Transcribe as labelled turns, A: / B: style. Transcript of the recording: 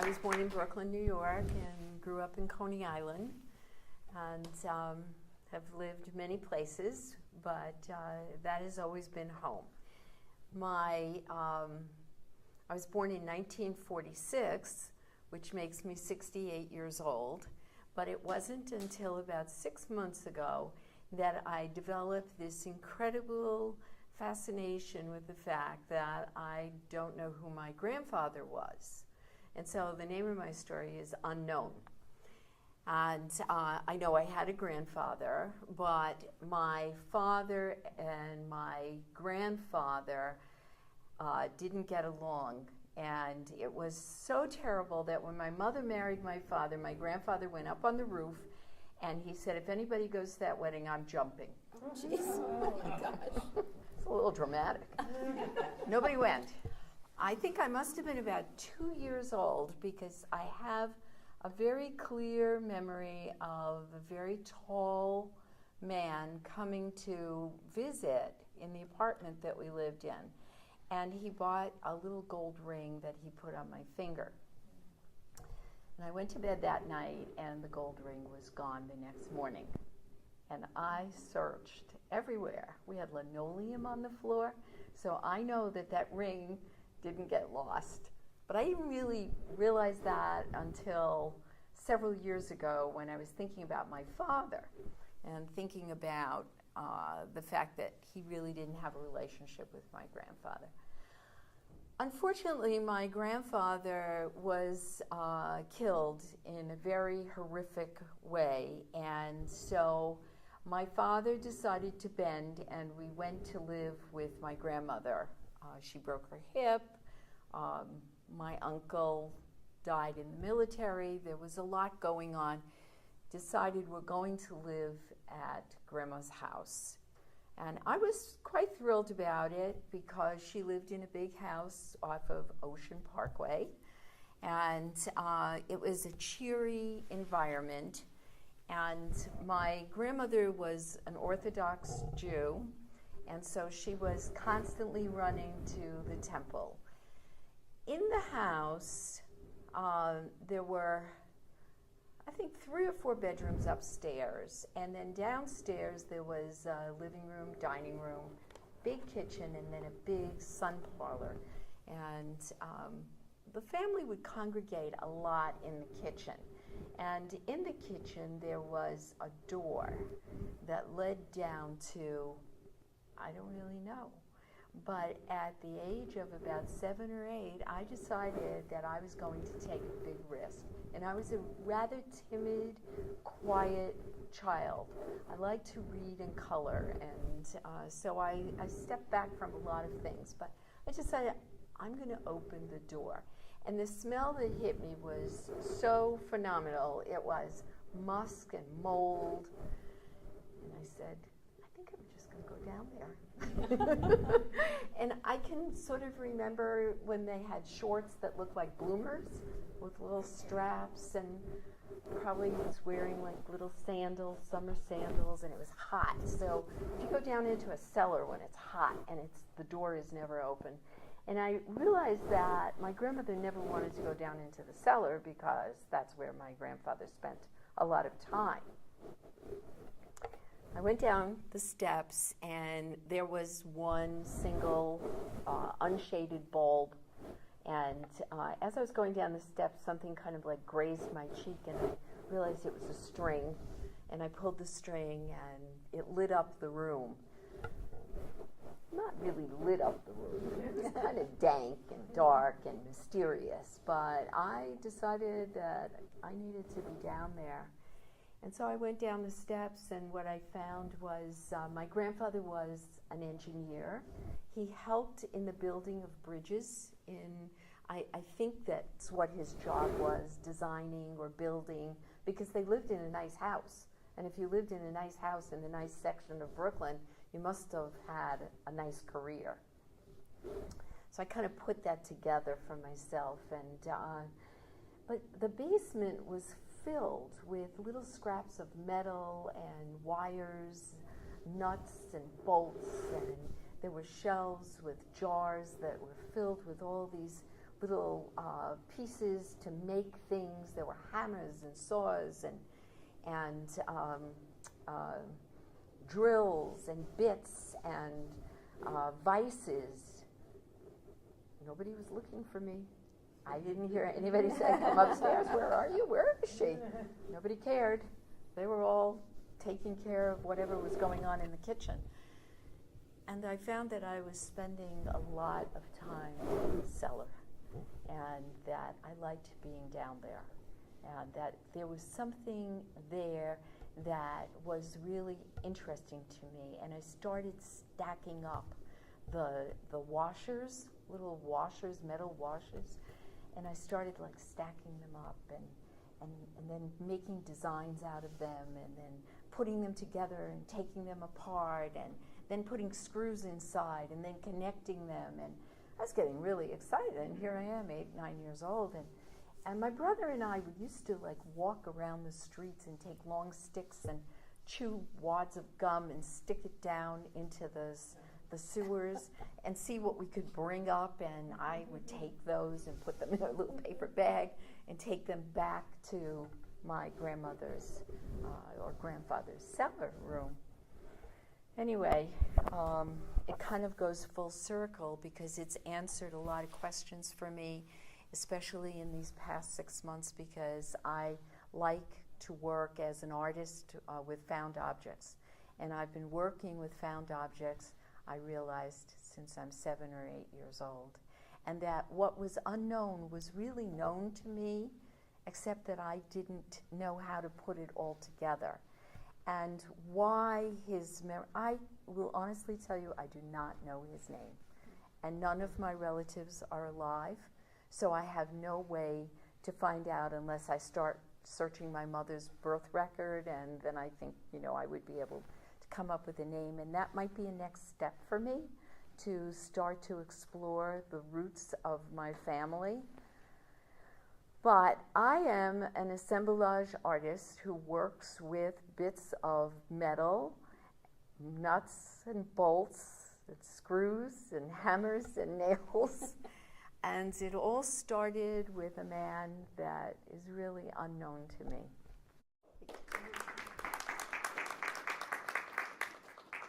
A: I was born in Brooklyn, New York, and grew up in Coney Island, and have lived many places, but that has always been home. I was born in 1946, which makes me 68 years old, but it wasn't until about 6 months ago that I developed this incredible fascination with the fact that I don't know who my grandfather was. And so the name of my story is Unknown. And I know I had a grandfather, but my father and my grandfather didn't get along. And it was so terrible that when my mother married my father, my grandfather went up on the roof and he said, if anybody goes to that wedding, I'm jumping.
B: Oh, jeez. Oh, my gosh.
A: It's a little dramatic. Nobody went. I think I must have been about 2 years old because I have a very clear memory of a very tall man coming to visit in the apartment that we lived in. And he bought a little gold ring that he put on my finger. And I went to bed that night and the gold ring was gone the next morning. And I searched everywhere. We had linoleum on the floor, so I know that that ring didn't get lost. But I didn't really realize that until several years ago when I was thinking about my father and thinking about the fact that he really didn't have a relationship with my grandfather. Unfortunately, my grandfather was killed in a very horrific way, and so my father decided to bend, and we went to live with my grandmother. She broke her hip. My uncle died in the military. There was a lot going on. Decided we're going to live at Grandma's house. And I was quite thrilled about it because she lived in a big house off of Ocean Parkway. And it was a cheery environment. And my grandmother was an Orthodox Jew, and so she was constantly running to the temple. In the house, there were, I think, 3 or 4 bedrooms upstairs, and then downstairs there was a living room, dining room, big kitchen, and then a big sun parlor. And the family would congregate a lot in the kitchen. And in the kitchen there was a door that led down to, I don't really know, but at the age of about 7 or 8, I decided that I was going to take a big risk. And I was a rather timid, quiet child. I liked to read and color, and so I stepped back from a lot of things. But I decided I'm going to open the door. And the smell that hit me was so phenomenal. It was musk and mold. And I said, I think I'm just going to go down there. And I can sort of remember when they had shorts that looked like bloomers with little straps, and probably was wearing like little sandals, summer sandals, and it was hot. So if you go down into a cellar when it's hot and the door is never open. And I realized that my grandmother never wanted to go down into the cellar because that's where my grandfather spent a lot of time. I went down the steps, and there was one single unshaded bulb. And as I was going down the steps, something kind of like grazed my cheek, and I realized it was a string. And I pulled the string, and it lit up the room. Not really lit up the room. It was kind of dank and dark and mysterious, but I decided that I needed to be down there. And so I went down the steps, and what I found was my grandfather was an engineer. He helped in the building of bridges. I think that's what his job was, designing or building, because they lived in a nice house. And if you lived in a nice house in a nice section of Brooklyn, you must have had a nice career. So I kind of put that together for myself. But the basement was filled with little scraps of metal and wires, nuts and bolts, and there were shelves with jars that were filled with all these little pieces to make things. There were hammers and saws and drills and bits and vices. Nobody was looking for me. I didn't hear anybody say, "Come upstairs, where are you? Where is she?" Nobody cared. They were all taking care of whatever was going on in the kitchen. And I found that I was spending a lot of time in the cellar, and that I liked being down there, and that there was something there that was really interesting to me. And I started stacking up the washers, little washers, metal washers, and I started like stacking them up and then making designs out of them, and then putting them together and taking them apart, and then putting screws inside and then connecting them. And I was getting really excited, and here I am, 8, 9 years old, and my brother and I used to like walk around the streets and take long sticks and chew wads of gum and stick it down into the sewers and see what we could bring up, and I would take those and put them in a little paper bag and take them back to my grandmother's or grandfather's cellar room. Anyway, it kind of goes full circle because it's answered a lot of questions for me, especially in these past 6 months, because I like to work as an artist with found objects. And I've been working with found objects, I realized, since I'm 7 or 8 years old. And that what was unknown was really known to me, except that I didn't know how to put it all together. And why his memory, I will honestly tell you, I do not know his name. And none of my relatives are alive, so I have no way to find out unless I start searching my mother's birth record, and then I think, I would be able to come up with a name. And that might be a next step for me, to start to explore the roots of my family. But I am an assemblage artist who works with bits of metal, nuts and bolts, and screws and hammers and nails. And it all started with a man that is really unknown to me.